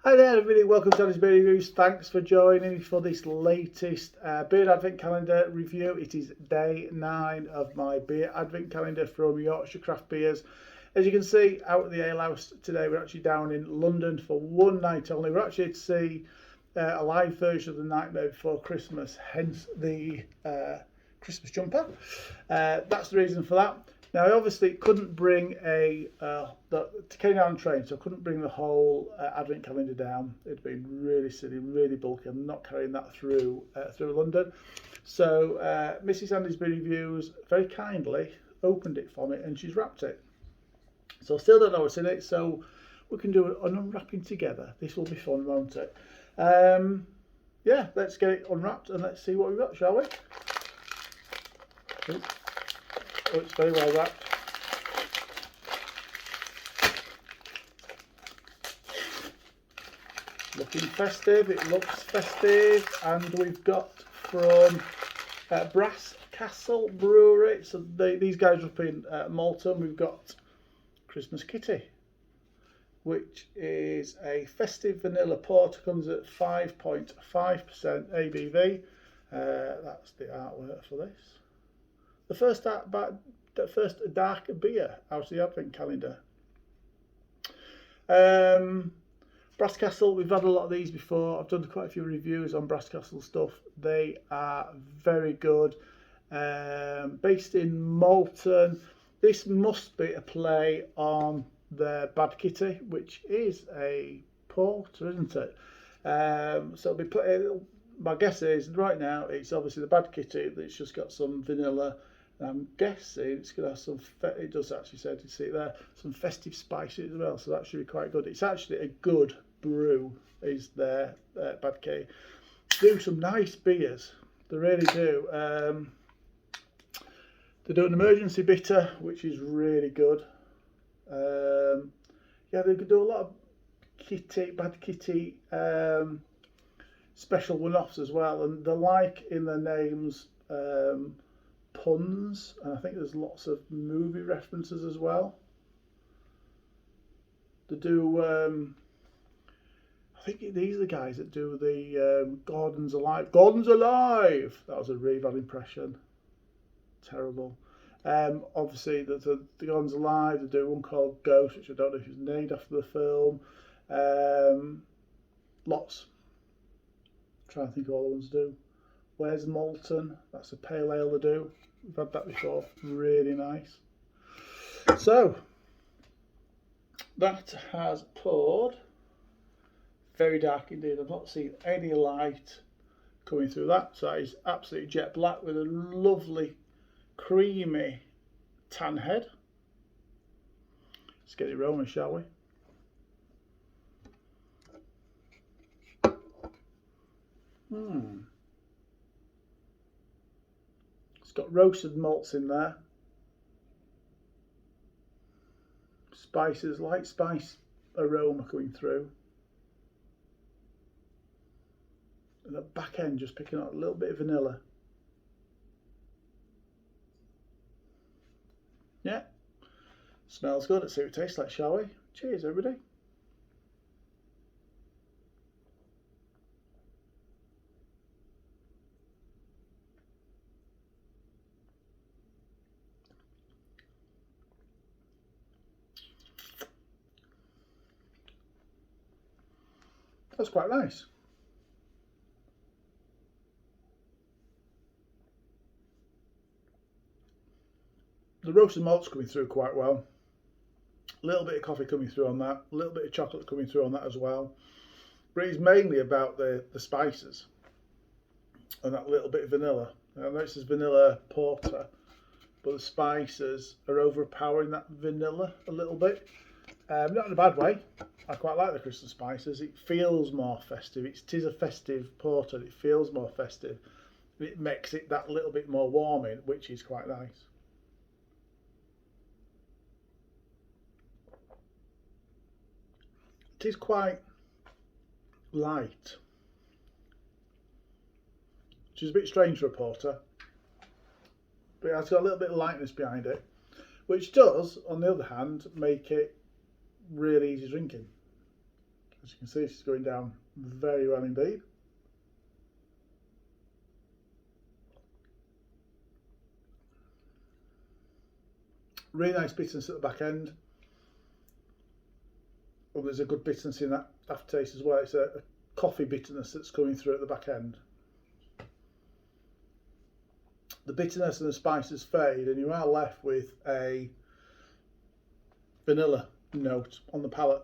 Hi there everybody, welcome to Johnny's Beer Reviews. Thanks for joining me for this latest beer advent calendar review. It is day 9 of my beer advent calendar from Yorkshire Craft Beers. As you can see out at the Ale House today, we're actually down in London for one night only. We're actually to see a live version of The Nightmare Before Christmas, hence the Christmas jumper. That's the reason for that. Now, I obviously couldn't bring to carry down train, so I couldn't bring the whole advent calendar down. It'd been really silly, really bulky. I'm not carrying that through London. So Mrs. Andy's Beer Reviews very kindly opened it for me and she's wrapped it. So I still don't know what's in it, so we can do an unwrapping together. This will be fun, won't it? Yeah, let's get it unwrapped and let's see what we've got, shall we? Oh, it's very well wrapped. Looking festive, it looks festive, and we've got from Brass Castle Brewery. So these guys are up in Malton. We've got Christmas Kitty, which is a festive vanilla porter, comes at 5.5% ABV. That's the artwork for this. The first dark beer out of the advent calendar. Brass Castle, we've had a lot of these before. I've done quite a few reviews on Brass Castle stuff. They are very good. Based in Malton. This must be a play on their Bad Kitty, which is a porter, isn't it? So it'll be my guess is right now it's obviously the Bad Kitty that's just got some vanilla. I'm guessing it's going to have some, it does actually say, you see there, some festive spices as well, so that should be quite good. It's actually a good brew, is their Bad Kitty. Do some nice beers, they really do. They do an emergency bitter, which is really good. Yeah, they could do a lot of Bad Kitty special one-offs as well, and they're like in their names puns, and I think there's lots of movie references as well. They do I think these are the guys that do the Gordon's Alive. Gordon's Alive! That was a really bad impression. Terrible. Obviously the Gordon's Alive, they do one called Ghost, which I don't know if it's named after the film. Lots. I'm trying to think of all the ones to do. Where's Malton? That's a pale ale they do. We've had that before. Really nice. So that has poured. Very dark indeed. I've not seen any light coming through that. So that is absolutely jet black with a lovely creamy tan head. Let's get it rolling, shall we? It's got roasted malts in there. Spices, light spice aroma coming through. And the back end just picking up a little bit of vanilla. Yeah, smells good. Let's see what it tastes like, shall we? Cheers, everybody. That's quite nice. The roasted malt's coming through quite well. A little bit of coffee coming through on that. A little bit of chocolate coming through on that as well. But it's mainly about the spices and that little bit of vanilla. I know this is vanilla porter, but the spices are overpowering that vanilla a little bit. Not in a bad way. I quite like the Christmas spices. It feels more festive. It is a festive porter. It feels more festive. It makes it that little bit more warming, which is quite nice. It is quite light, which is a bit strange for a porter, but it has got a little bit of lightness behind it, which does, on the other hand, make it really easy drinking. As you can see, it's going down very well indeed. Really nice bitterness at the back end. Well, there's a good bitterness in that aftertaste as well. It's a coffee bitterness that's coming through at the back end. The bitterness and the spices fade, and you are left with a vanilla note on the palate.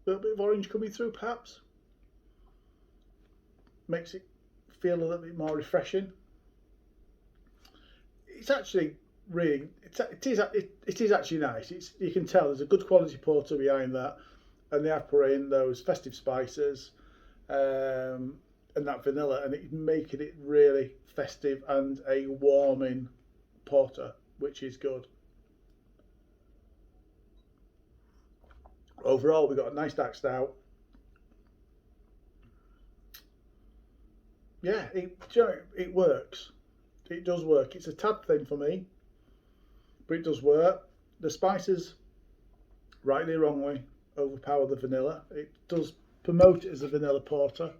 A little bit of orange coming through, perhaps. Makes it feel a little bit more refreshing. It's actually really, it is actually nice. You can tell there's a good quality porter behind that, and they have put in those festive spices and that vanilla, and it's making it really festive and a warming porter, which is good. Overall, we've got a nice dark stout. Yeah, it works. It does work. It's a tad thin for me, but it does work. The spices, rightly or wrongly, overpower the vanilla. It does promote it as a vanilla porter,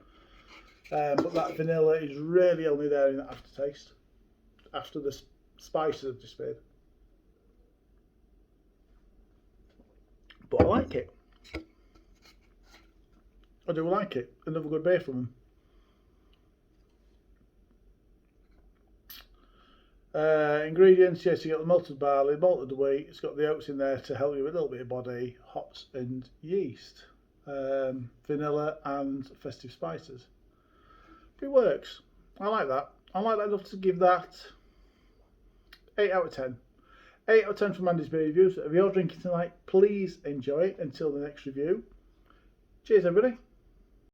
but that vanilla is really only there in the aftertaste, after the spices have disappeared. But I like it. I do like it. Another good beer from them. Ingredients, yes, you got the malted barley, malted wheat, it's got the oats in there to help you with a little bit of body, hops and yeast, vanilla and festive spices. It works. I like that. I like that enough to give that 8 out of 10. 8 out of 10 from Andy's Beer Reviews. If you're drinking tonight, please enjoy it until the next review. Cheers everybody.